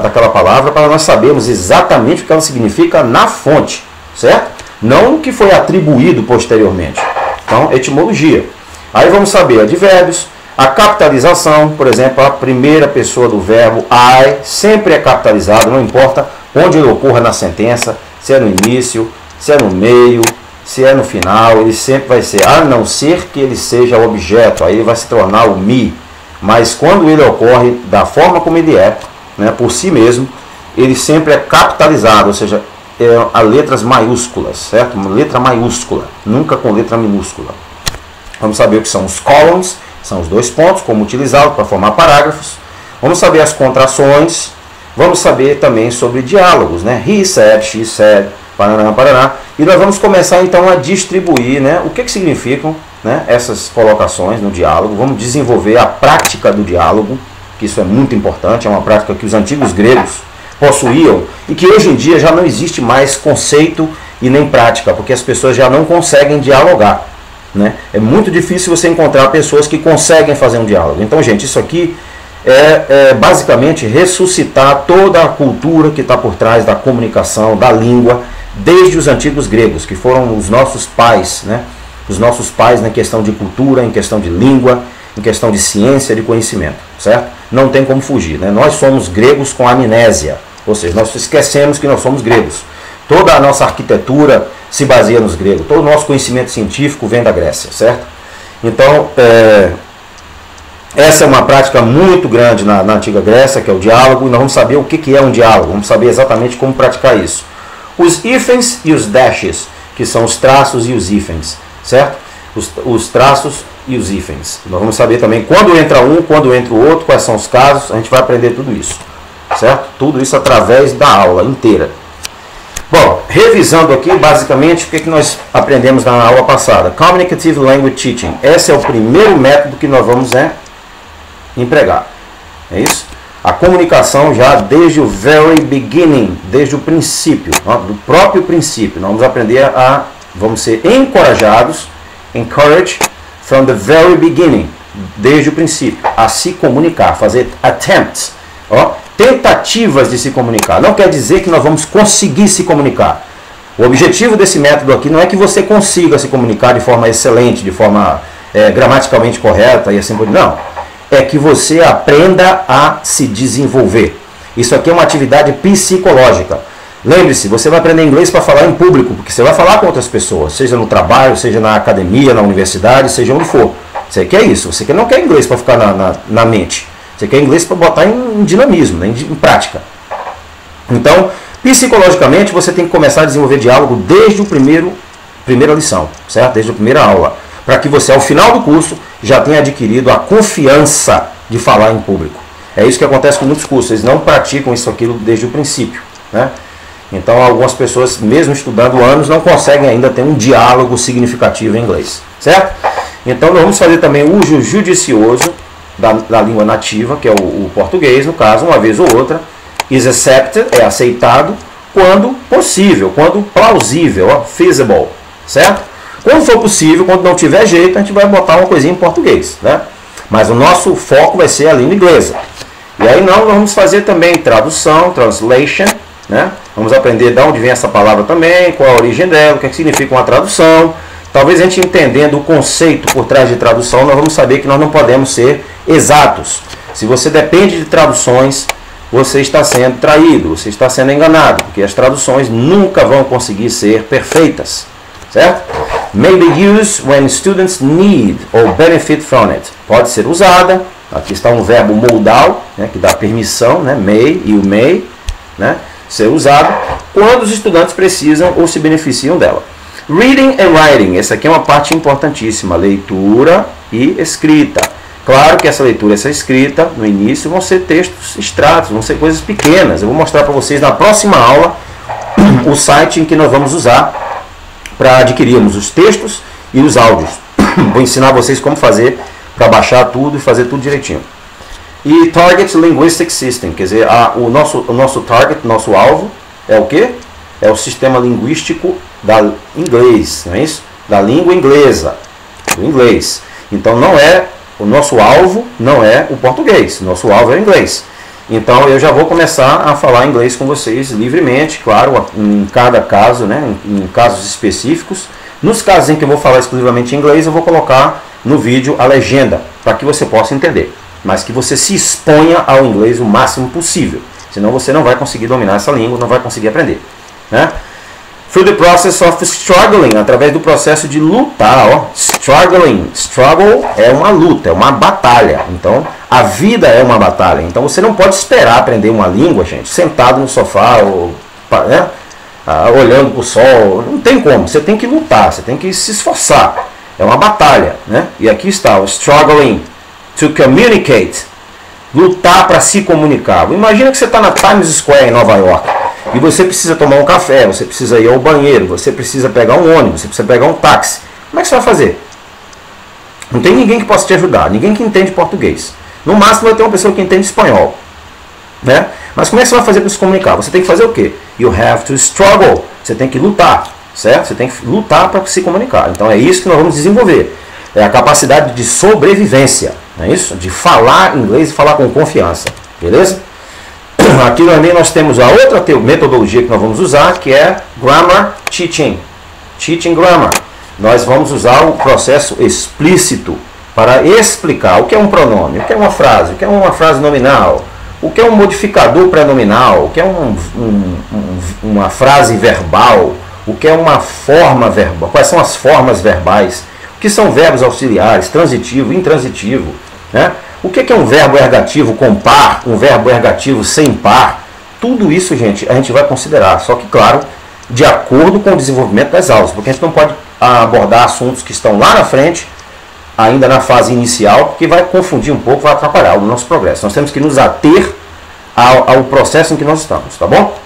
daquela palavra, para nós sabermos exatamente o que ela significa na fonte, certo? Não o que foi atribuído posteriormente. Então, etimologia. Aí vamos saber advérbios, a capitalização, por exemplo, a primeira pessoa do verbo I sempre é capitalizado, não importa onde ele ocorra na sentença, se é no início, se é no meio, se é no final, ele sempre vai ser, a não ser que ele seja objeto, aí ele vai se tornar o me. Mas quando ele ocorre da forma como ele é, né, por si mesmo, ele sempre é capitalizado, ou seja, a letras maiúsculas, certo? Uma letra maiúscula, nunca com letra minúscula. Vamos saber o que são os columns, são os 2 pontos, como utilizá-los para formar parágrafos. Vamos saber as contrações. Vamos saber também sobre diálogos, né? He said, she said, paraná, paraná. E nós vamos começar então a distribuir, né, o que significam, né, essas colocações no diálogo. Vamos desenvolver a prática do diálogo, que isso é muito importante, é uma prática que os antigos gregos possuíam e que hoje em dia já não existe mais conceito e nem prática, porque as pessoas já não conseguem dialogar, né? É muito difícil você encontrar pessoas que conseguem fazer um diálogo. Então, gente, isso aqui é basicamente ressuscitar toda a cultura que está por trás da comunicação, da língua, desde os antigos gregos, que foram os nossos pais, né? Os nossos pais na questão de cultura, em questão de língua, em questão de ciência, de conhecimento, certo? Não tem como fugir, né? Nós somos gregos com amnésia, ou seja, nós esquecemos que nós somos gregos. Toda a nossa arquitetura se baseia nos gregos, todo o nosso conhecimento científico vem da Grécia, certo? Então, Essa é uma prática muito grande na antiga Grécia, que é o diálogo, e nós vamos saber o que é um diálogo, vamos saber exatamente como praticar isso. Os hífens e os dashes, que são os traços e os hífens, certo? Os traços e os hífens. Nós vamos saber também quando entra um, quando entra o outro, quais são os casos, a gente vai aprender tudo isso, certo? Tudo isso através da aula inteira. Bom, revisando aqui, basicamente, o que nós aprendemos na aula passada? Communicative Language Teaching. Esse é o primeiro método que nós vamos empregar. É isso? A comunicação já desde o very beginning, desde o princípio, do próprio princípio. Nós vamos aprender vamos ser encorajados, encouraged from the very beginning, desde o princípio, a se comunicar, fazer attempts, tentativas de se comunicar. Não quer dizer que nós vamos conseguir se comunicar. O objetivo desse método aqui não é que você consiga se comunicar de forma excelente, de forma gramaticalmente correta e assim por diante. Não. É que você aprenda a se desenvolver. Isso aqui é uma atividade psicológica. Lembre-se, você vai aprender inglês para falar em público, porque você vai falar com outras pessoas, seja no trabalho, seja na academia, na universidade, seja onde for. Você quer isso, você não quer inglês para ficar na mente. Você quer inglês para botar em dinamismo, em prática. Então, psicologicamente, você tem que começar a desenvolver diálogo desde a primeira lição, certo? Desde a primeira aula. Para que você, ao final do curso, já tenha adquirido a confiança de falar em público. É isso que acontece com muitos cursos, eles não praticam isso aquilo desde o princípio, né? Então, algumas pessoas, mesmo estudando anos, não conseguem ainda ter um diálogo significativo em inglês, certo? Então, nós vamos fazer também o uso judicioso da língua nativa, que é o português, no caso, uma vez ou outra. Is accepted, é aceitado, quando possível, quando plausível, feasible, certo? Quando for possível, quando não tiver jeito, a gente vai botar uma coisinha em português, né? Mas o nosso foco vai ser a língua inglesa. E aí nós vamos fazer também tradução, translation, né? Vamos aprender de onde vem essa palavra também, qual a origem dela, o que significa uma tradução. Talvez a gente entendendo o conceito por trás de tradução, nós vamos saber que nós não podemos ser exatos. Se você depende de traduções, você está sendo traído, você está sendo enganado, porque as traduções nunca vão conseguir ser perfeitas, certo? May be used when students need or benefit from it. Pode ser usada, aqui está um verbo modal, né, que dá permissão, né, may e o may, né, ser usado quando os estudantes precisam ou se beneficiam dela. Reading and writing, essa aqui é uma parte importantíssima, leitura e escrita. Claro que essa leitura e essa escrita, no início, vão ser textos extratos, vão ser coisas pequenas. Eu vou mostrar para vocês na próxima aula o site em que nós vamos usar para adquirirmos os textos e os áudios. Vou ensinar vocês como fazer para baixar tudo e fazer tudo direitinho. E Target Linguistic System, quer dizer, o nosso target, nosso alvo, é o quê? É o sistema linguístico da inglês, não é isso? Da língua inglesa, do inglês. Então o nosso alvo não é o português, nosso alvo é o inglês. Então eu já vou começar a falar inglês com vocês livremente, claro, em cada caso, né, em casos específicos. Nos casos em que eu vou falar exclusivamente inglês, eu vou colocar no vídeo a legenda, para que você possa entender. Mas que você se exponha ao inglês o máximo possível. Senão você não vai conseguir dominar essa língua, não vai conseguir aprender, né? Through the process of struggling, através do processo de lutar, struggling, struggle é uma luta, é uma batalha. Então, a vida é uma batalha. Então, você não pode esperar aprender uma língua, gente, sentado no sofá ou, né, olhando para o sol. Não tem como. Você tem que lutar, você tem que se esforçar. É uma batalha, né? E aqui está o struggling to communicate, lutar para se comunicar. Imagina que você está na Times Square em Nova York. E você precisa tomar um café, você precisa ir ao banheiro, você precisa pegar um ônibus, você precisa pegar um táxi. Como é que você vai fazer? Não tem ninguém que possa te ajudar, ninguém que entende português. No máximo vai ter uma pessoa que entende espanhol, né? Mas como é que você vai fazer para se comunicar? Você tem que fazer o quê? You have to struggle. Você tem que lutar, certo? Você tem que lutar para se comunicar. Então é isso que nós vamos desenvolver. É a capacidade de sobrevivência, não é isso? De falar inglês e falar com confiança, beleza? Aqui também nós temos a outra metodologia que nós vamos usar, que é Grammar Teaching. Teaching Grammar. Nós vamos usar o processo explícito para explicar o que é um pronome, o que é uma frase, o que é uma frase nominal, o que é um modificador pré-nominal, o que é uma frase verbal, o que é uma forma verbal, quais são as formas verbais, o que são verbos auxiliares, transitivo, intransitivo, né? O que é um verbo ergativo com par, um verbo ergativo sem par? Tudo isso, gente, a gente vai considerar, só que, claro, de acordo com o desenvolvimento das aulas, porque a gente não pode abordar assuntos que estão lá na frente, ainda na fase inicial, porque vai confundir um pouco, vai atrapalhar o nosso progresso. Nós temos que nos ater ao processo em que nós estamos, tá bom?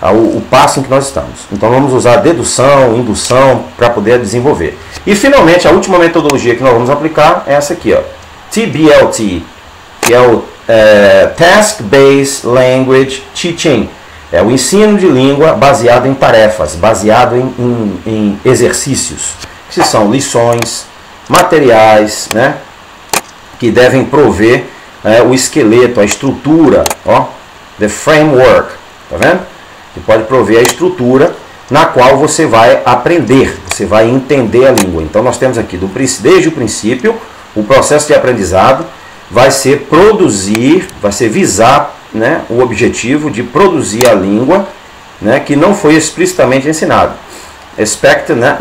O passo em que nós estamos. Então vamos usar dedução, indução para poder desenvolver. E finalmente a última metodologia que nós vamos aplicar é essa aqui, ó, TBLT, que é o Task Based Language Teaching. É o ensino de língua baseado em tarefas, baseado em exercícios, que são lições, materiais, né, que devem prover o esqueleto, a estrutura, ó, the framework, tá vendo? Que pode prover a estrutura na qual você vai aprender, você vai entender a língua. Então nós temos aqui, desde o princípio, o processo de aprendizado vai ser produzir, vai ser visar, né, o objetivo de produzir a língua, né, que não foi explicitamente ensinado. Expect, né,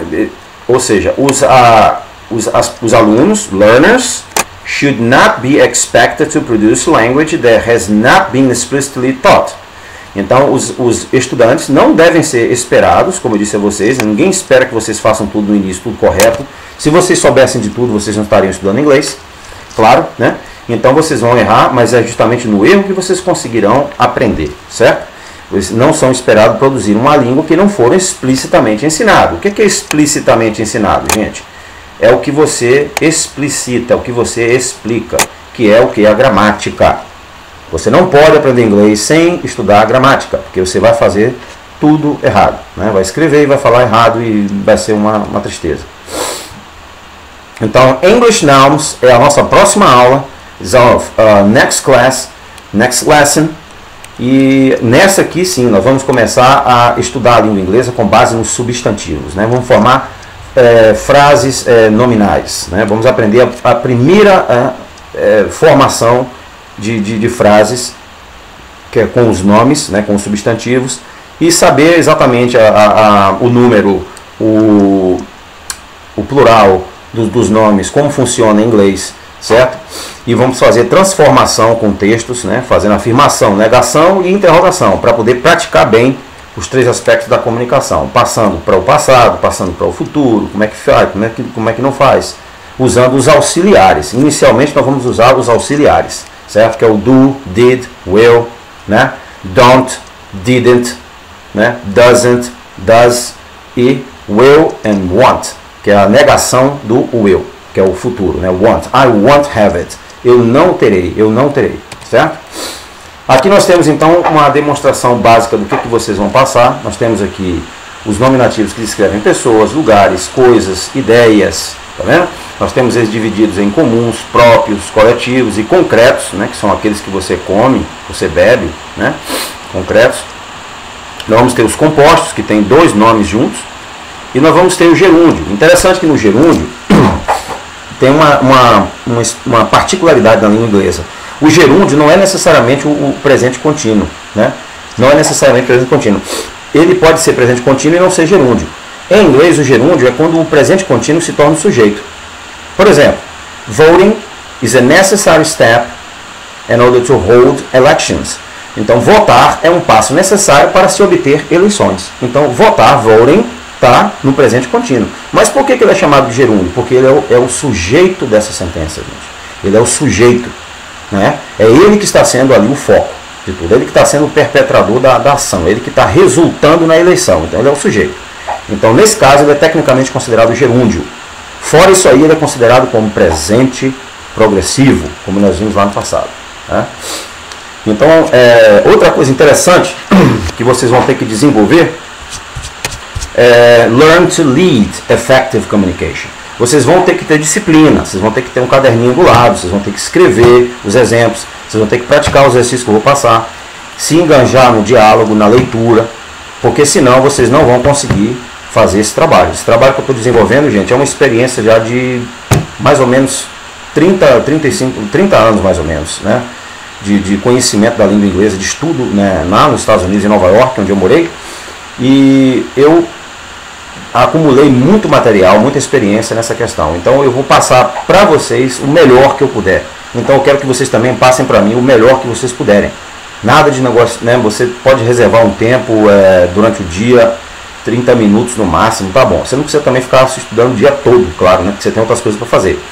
ou seja, os alunos, learners, should not be expected to produce language that has not been explicitly taught. Então, os estudantes não devem ser esperados, como eu disse a vocês, ninguém espera que vocês façam tudo no início, tudo correto. Se vocês soubessem de tudo, vocês não estariam estudando inglês, claro, né? Então vocês vão errar, mas é justamente no erro que vocês conseguirão aprender, certo? Vocês não são esperados produzir uma língua que não for explicitamente ensinado. O que é explicitamente ensinado, gente? É o que você explicita, o que você explica, que é o que? A gramática. Você não pode aprender inglês sem estudar a gramática, porque você vai fazer tudo errado, né? Vai escrever e vai falar errado e vai ser uma tristeza. Então, English Nouns é a nossa próxima aula. Is our next class, next lesson. E nessa aqui sim, nós vamos começar a estudar a língua inglesa com base nos substantivos, né? Vamos formar frases nominais, né? Vamos aprender a primeira formação de frases, que é com os nomes, né? Com os substantivos, e saber exatamente o número, o plural dos nomes, como funciona em inglês, certo? E vamos fazer transformação com textos, né? Fazendo afirmação, negação e interrogação, para poder praticar bem os três aspectos da comunicação, passando para o passado, passando para o futuro, como é que faz, como é que não faz, usando os auxiliares. Inicialmente nós vamos usar os auxiliares, certo? Que é o do, did, will, né? Don't, didn't, né? Doesn't, does e will and want, que é a negação do will, que é o futuro, né? Want, I won't have it. Eu não terei, certo? Aqui nós temos então uma demonstração básica do que vocês vão passar. Nós temos aqui os nominativos que descrevem pessoas, lugares, coisas, ideias, tá vendo? Nós temos eles divididos em comuns, próprios, coletivos e concretos, né? Que são aqueles que você come, você bebe, né? Concretos. Nós vamos ter os compostos, que tem dois nomes juntos. E nós vamos ter o gerúndio. Interessante que no gerúndio tem uma particularidade na língua inglesa. O gerúndio não é necessariamente o presente contínuo, né? Não é necessariamente presente contínuo. Ele pode ser presente contínuo e não ser gerúndio. Em inglês, o gerúndio é quando o presente contínuo se torna sujeito. Por exemplo, voting is a necessary step in order to hold elections. Então, votar é um passo necessário para se obter eleições. Então, votar, voting, está no presente contínuo. Mas por que ele é chamado de gerúndio? Porque ele é o sujeito dessa sentença, gente. Ele é o sujeito, né? É ele que está sendo ali o foco de tudo. Ele que está sendo o perpetrador da ação. Ele que está resultando na eleição. Então ele é o sujeito. Então nesse caso ele é tecnicamente considerado gerúndio. Fora isso aí ele é considerado como presente progressivo, como nós vimos lá no passado, né? Então outra coisa interessante que vocês vão ter que desenvolver learn to lead effective communication. Vocês vão ter que ter disciplina, vocês vão ter que ter um caderninho do lado, vocês vão ter que escrever os exemplos, vocês vão ter que praticar os exercícios que eu vou passar, se enganjar no diálogo, na leitura, porque senão vocês não vão conseguir fazer esse trabalho. Esse trabalho que eu estou desenvolvendo, gente, é uma experiência já de mais ou menos 30 anos mais ou menos, né? De conhecimento da língua inglesa, de estudo, né, lá nos Estados Unidos, em Nova York, onde eu morei, e eu acumulei muito material, muita experiência nessa questão. Então eu vou passar para vocês o melhor que eu puder. Então eu quero que vocês também passem para mim o melhor que vocês puderem. Nada de negócio, né? Você pode reservar um tempo durante o dia, 30 minutos no máximo, tá bom. Você não precisa também ficar estudando o dia todo, claro, né? Porque você tem outras coisas para fazer.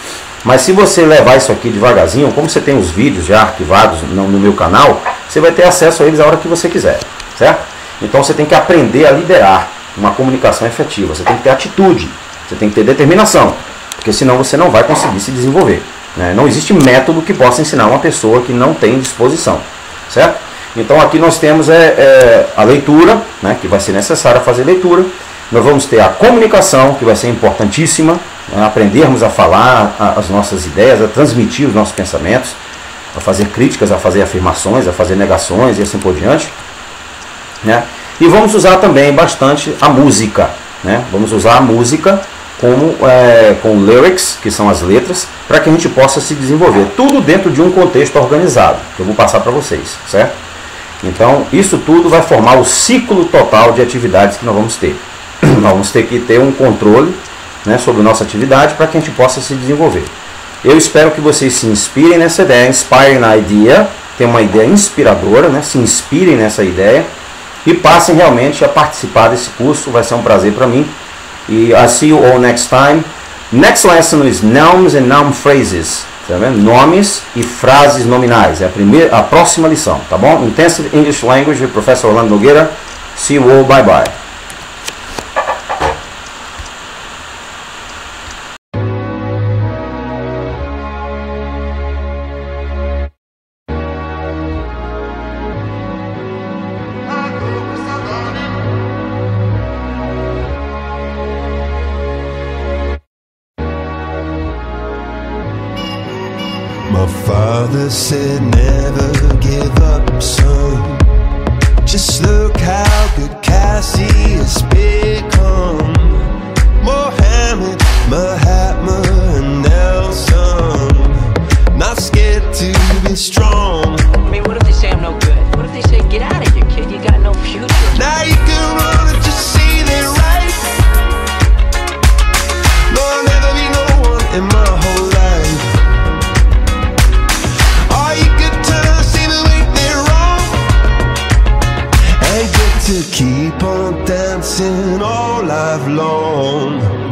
Mas se você levar isso aqui devagarzinho, como você tem os vídeos já arquivados no meu canal, você vai ter acesso a eles a hora que você quiser, certo? Então você tem que aprender a liderar uma comunicação efetiva. Você tem que ter atitude, você tem que ter determinação, porque senão você não vai conseguir se desenvolver, né? Não existe método que possa ensinar uma pessoa que não tem disposição, certo? Então aqui nós temos a leitura, né, que vai ser necessário fazer leitura. Nós vamos ter a comunicação, que vai ser importantíssima, né, aprendermos a falar as nossas ideias, a transmitir os nossos pensamentos, a fazer críticas, a fazer afirmações, a fazer negações e assim por diante, né? E vamos usar também bastante a música, né? Vamos usar a música com lyrics, que são as letras, para que a gente possa se desenvolver. Tudo dentro de um contexto organizado, que eu vou passar para vocês, certo? Então, isso tudo vai formar o ciclo total de atividades que nós vamos ter. Nós vamos ter que ter um controle, né, sobre a nossa atividade para que a gente possa se desenvolver. Eu espero que vocês se inspirem nessa ideia, inspirem na ideia, tenham uma ideia inspiradora, né, se inspirem nessa ideia e passem realmente a participar desse curso. Vai ser um prazer para mim. E I'll see you all next time. Next lesson is nouns and noun phrases. Tá vendo? Nomes e frases nominais. É a próxima lição, tá bom? Intensive English Language with Professor Orlando Nogueira. See you all. Bye bye. My father said never give up, son. Just look how good Cassie has become. Mohammed, Mahatma and Nelson, not scared to be strong. I mean, what if they say I'm no good? What if they say, get out of here, kid, you got no future? Now you can run and just see they're right. No, I'll never be no one in my whole life. To keep on dancing all life long.